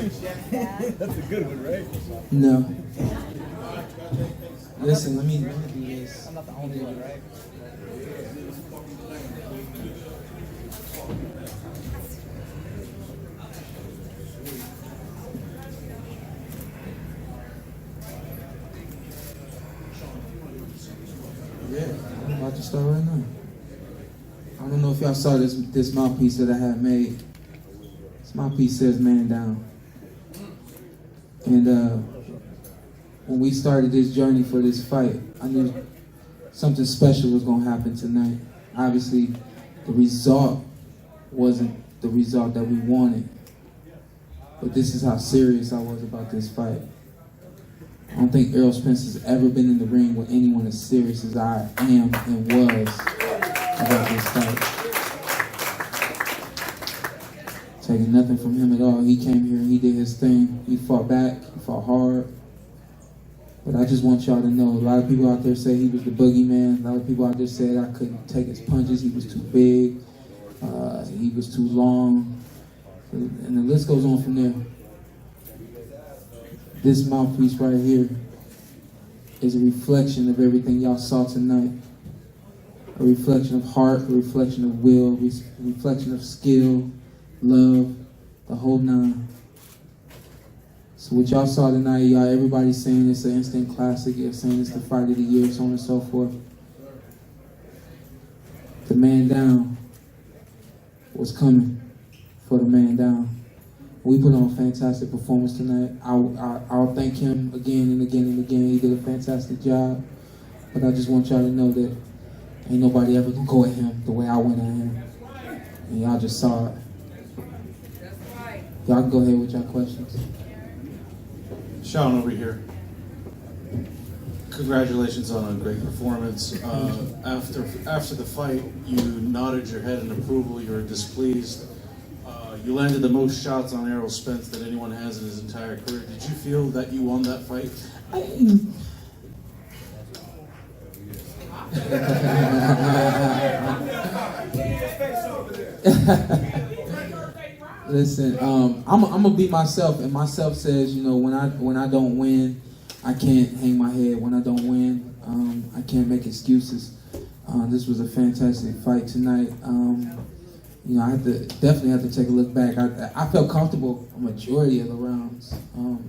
That's a good one, right? No. Listen, let me do this. I'm not the only one, right? Yeah, I'm about to start right now. I don't know if y'all saw this mouthpiece that I had made. This mouthpiece says "Man Down." And when we started this journey for this fight, I knew something special was going to happen tonight. Obviously, the result wasn't the result that we wanted. But this is how serious I was about this fight. I don't think Errol Spence has ever been in the ring with anyone as serious as I am and was about this fight. Taking nothing from him at all. He came here, he did his thing. He fought back, he fought hard. But I just want y'all to know, a lot of people out there say he was the boogeyman. A lot of people out there said I couldn't take his punches. He was too big. He was too long. And the list goes on from there. This mouthpiece right here is a reflection of everything y'all saw tonight. A reflection of heart, a reflection of will, a reflection of skill, love, the whole nine. So what y'all saw tonight, y'all, everybody's saying it's an instant classic, they're saying it's the fight of the year, so on and so forth. The man down was coming for the man down. We put on a fantastic performance tonight. I'll thank him again and again and again. He did a fantastic job. But I just want y'all to know that ain't nobody ever gonna go at him the way I went at him. And y'all just saw it. Y'all can go ahead with your questions. Shawn over here. Congratulations on a great performance. After the fight, you nodded your head in approval. You were displeased. You landed the most shots on Errol Spence that anyone has in his entire career. Did you feel that you won that fight? Listen, I'm gonna be myself, and myself says, you know, when I don't win, I can't hang my head. When I don't win, I can't make excuses. This was a fantastic fight tonight. You know, I definitely have to take a look back. I felt comfortable a majority of the rounds.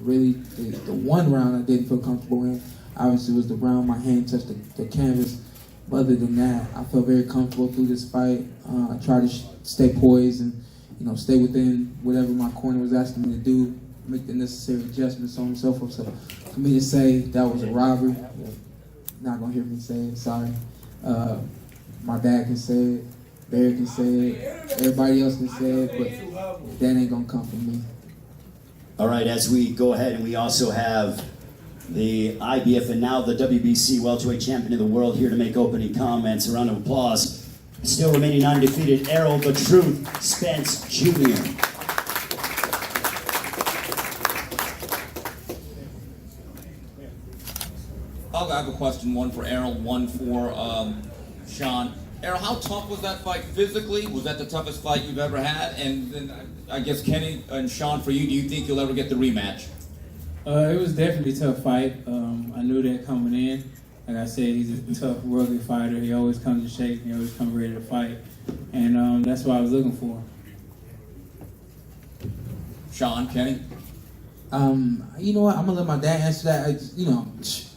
Really, the one round I didn't feel comfortable in, obviously, was the round my hand touched the canvas. But other than that, I felt very comfortable through this fight. I tried to stay poised and, you know, stay within whatever my corner was asking me to do, make the necessary adjustments, so on and so forth. So for me to say that was a robbery, you're not gonna hear me say it, sorry. My dad can say it. Barry can say it, everybody else can say it, but that ain't gonna come from me. All right, as we go ahead, and we also have the IBF and now the WBC welterweight champion of the world here to make opening comments. A round of applause. Still remaining undefeated, Errol the Truth Spence Jr. I'll have a question, one for Errol, one for Shawn. Errol, how tough was that fight physically? Was that the toughest fight you've ever had? And then I guess Kenny and Shawn, for you, do you think you'll ever get the rematch? It was definitely a tough fight. I knew that coming in. Like I said, he's a tough, worldly fighter. He always comes in shape. He always comes ready to fight. And that's what I was looking for. Shawn, Kenny? You know what? I'm gonna let my dad answer that. You know,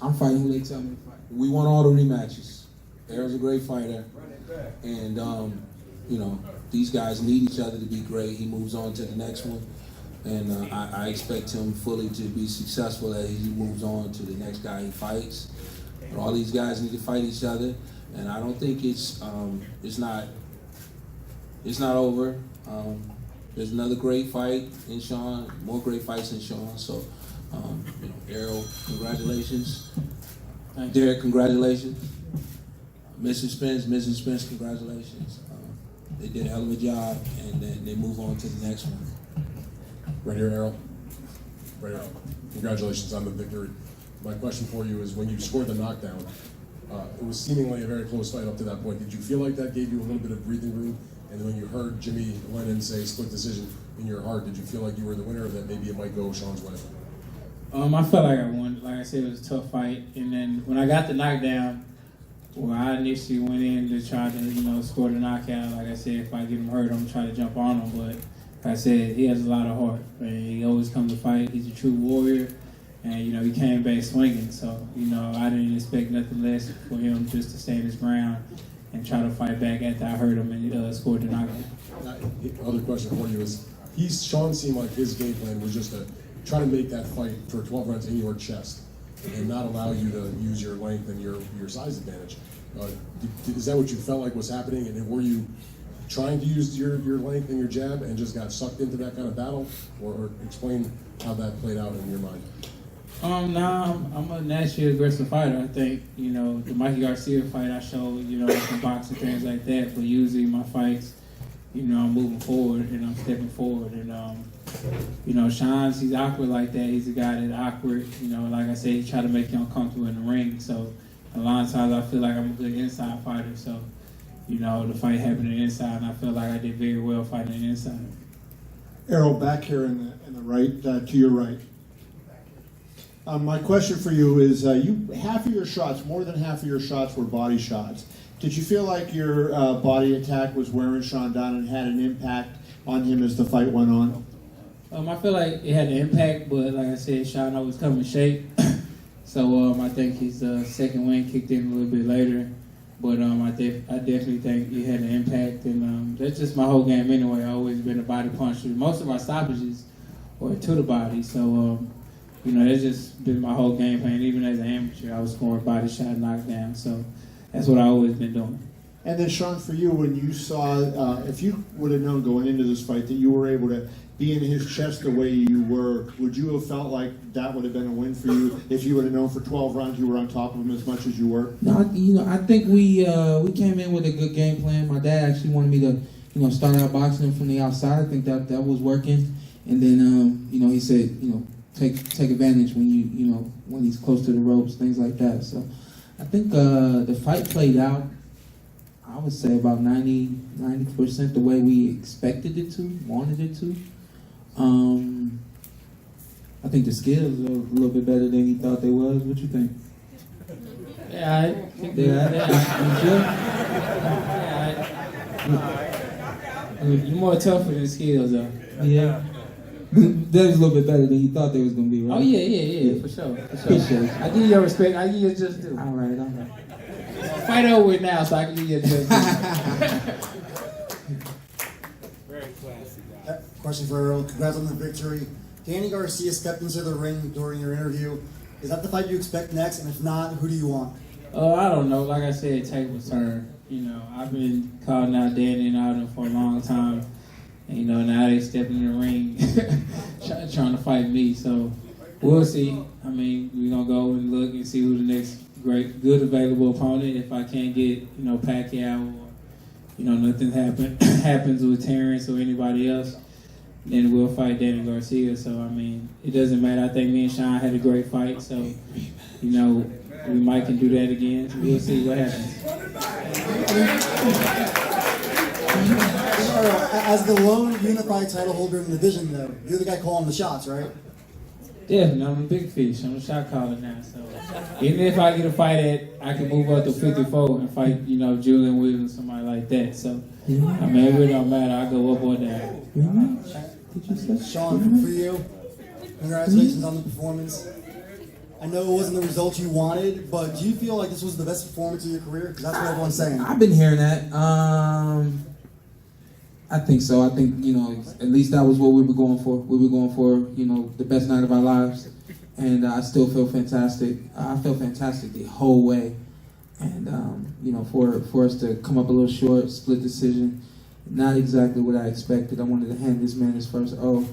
I'm fighting who they tell me to fight. We want all the rematches. Errol's a great fighter. And, you know, these guys need each other to be great. He moves on to the next one. And I expect him fully to be successful as he moves on to the next guy he fights. But all these guys need to fight each other. And I don't think it's not over. There's another great fight in Shawn, more great fights in Shawn. So, you know, Errol, congratulations. Derek, congratulations. Mrs. Spence, congratulations. They did a hell of a job, and then they move on to the next one. Right here, Errol. Right here. Congratulations on the victory. My question for you is, when you scored the knockdown, it was seemingly a very close fight up to that point. Did you feel like that gave you a little bit of breathing room And then when you heard Jimmy Lennon say split decision in your heart, did you feel like you were the winner, or that maybe it might go Shawn's way? I felt like I won. Like I said, it was a tough fight. And then when I got the knockdown, well, I initially went in to try to, score the knockout. Like I said, if I get him hurt, I'm trying to jump on him. But like I said, he has a lot of heart. And he always comes to fight. He's a true warrior. And, he came back swinging. So, I didn't expect nothing less for him just to stand his ground and try to fight back after I hurt him and scored the knockout. Other question for you is, Shawn seemed like his game plan was just to try to make that fight for 12 rounds in your chest and not allow you to use your length and your size advantage. Is that what you felt like was happening? And were you trying to use your length and your jab and just got sucked into that kind of battle? Or explain how that played out in your mind. I'm a naturally aggressive fighter. I think, the Mikey Garcia fight I showed, some boxing things like that. But usually my fights, I'm moving forward and I'm stepping forward. And, Shawn's, he's awkward like that. He's a guy that's awkward. Like I said, he try to make you uncomfortable in the ring. So a lot of times I feel like I'm a good inside fighter. So, the fight happened on the inside, and I feel like I did very well fighting on the inside. Errol, back here in the right, to your right. My question for you is, half of your shots, more than half of your shots were body shots. Did you feel like your body attack was wearing Shawn down and had an impact on him as the fight went on? I feel like it had an impact, but like I said, Shawn always come in shape. So I think his second win kicked in a little bit later. But I definitely think it had an impact, and that's just my whole game anyway. I've always been a body puncher. Most of our stoppages were to the body, so that's just been my whole game plan. Even as an amateur, I was scoring body shot, knockdown. So that's what I've always been doing. And then, Shawn, for you, when you saw, if you would have known going into this fight that you were able to be in his chest the way you were, would you have felt like that would have been a win for you if you would have known for 12 rounds you were on top of him as much as you were? No, I think we came in with a good game plan. My dad actually wanted me to, start out boxing him from the outside. I think that was working. And then, he said, take advantage when when he's close to the ropes, things like that. So I think the fight played out, I would say about 90% the way we expected it to, wanted it to. I think the skills are a little bit better than he thought they was. What you think? Yeah, I think you're more tougher than skills, though. Yeah. That was a little bit better than you thought they was going to be, right? Oh, yeah, for sure. Appreciate it. I give you your respect. I give you your just due. All right. Fight over it now, so I can give you your just due. Very classy guy. Question for Errol. Congrats on the victory. Danny Garcia stepped into the ring during your interview. Is that the fight you expect next? And if not, who do you want? I don't know. Like I said, tables turn. I've been calling out Danny and Alden for a long time. And, now they step in the ring trying to fight me. So we'll see. I mean, we're going to go and look and see who the next good available opponent. If I can't get, Pacquiao or, nothing happens with Terrence or anybody else, then we'll fight Danny Garcia. So, I mean, it doesn't matter. I think me and Shawn had a great fight. So, we might can do that again. We'll see what happens. As the lone unified title holder in the division, though, you're the guy calling the shots, right? Definitely, I'm a big fish. I'm a shot caller now. So even if I get a fight I can move up to 54 and fight, Julian Williams or somebody like that. So, I mean, it really don't matter. I go up or down. Shawn, for you, congratulations on the performance. I know it wasn't the result you wanted, but do you feel like this was the best performance of your career? Because that's what everyone's saying. I've been hearing that. I think so. I think, at least that was what we were going for. We were going for, the best night of our lives. And I still feel fantastic. I felt fantastic the whole way. And, for us to come up a little short, split decision, not exactly what I expected. I wanted to hand this man his first O.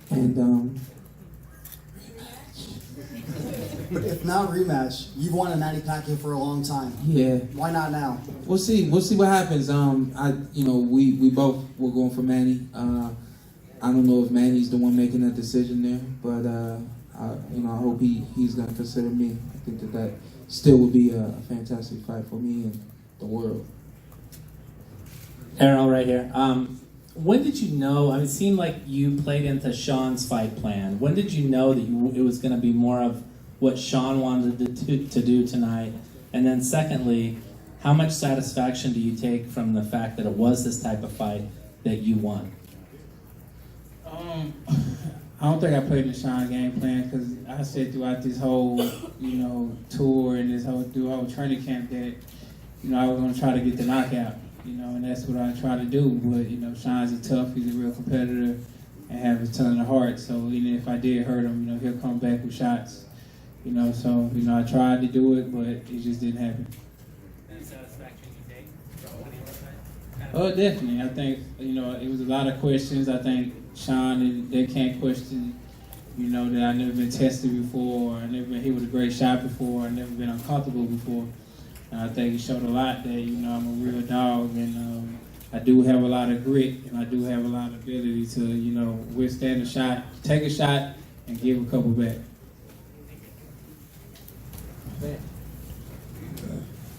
And, But if not rematch, you've wanted Manny Pacquiao for a long time. yeah. Why not now? We'll see. We'll see what happens. We both were going for Manny. I don't know if Manny's the one making that decision there, but I hope he's going to consider me. I think that still would be a fantastic fight for me and the world. Errol, right here. When did you know? I mean, it seemed like you played into Shawn's fight plan. When did you know that it was going to be more of what Shawn wanted to do tonight? And then, secondly, how much satisfaction do you take from the fact that it was this type of fight that you won? I don't think I played in the Shawn game plan because I said throughout this whole, tour and through the whole training camp that, I was going to try to get the knockout, and that's what I try to do. But, Shawn's tough, he's a real competitor and have a ton of heart. So even if I did hurt him, he'll come back with shots, So, I tried to do it, but it just didn't happen. Any satisfaction you take from winning the fight? Oh, definitely. I think, it was a lot of questions. I think Shawn, they can't question, that I've never been tested before, or I've never been hit with a great shot before, I've never been uncomfortable before. And I think it showed a lot that, I'm a real dog, and I do have a lot of grit, and I do have a lot of ability to, withstand a shot, take a shot, and give a couple back.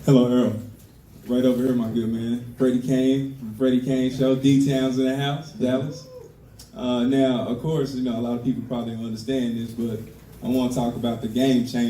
Hello, Errol. Right over here, my good man. Freddie Kane from Freddie Kane Show. D-Town's in the house, Dallas. Now, of course, a lot of people probably don't understand this, but I want to talk about the game changer.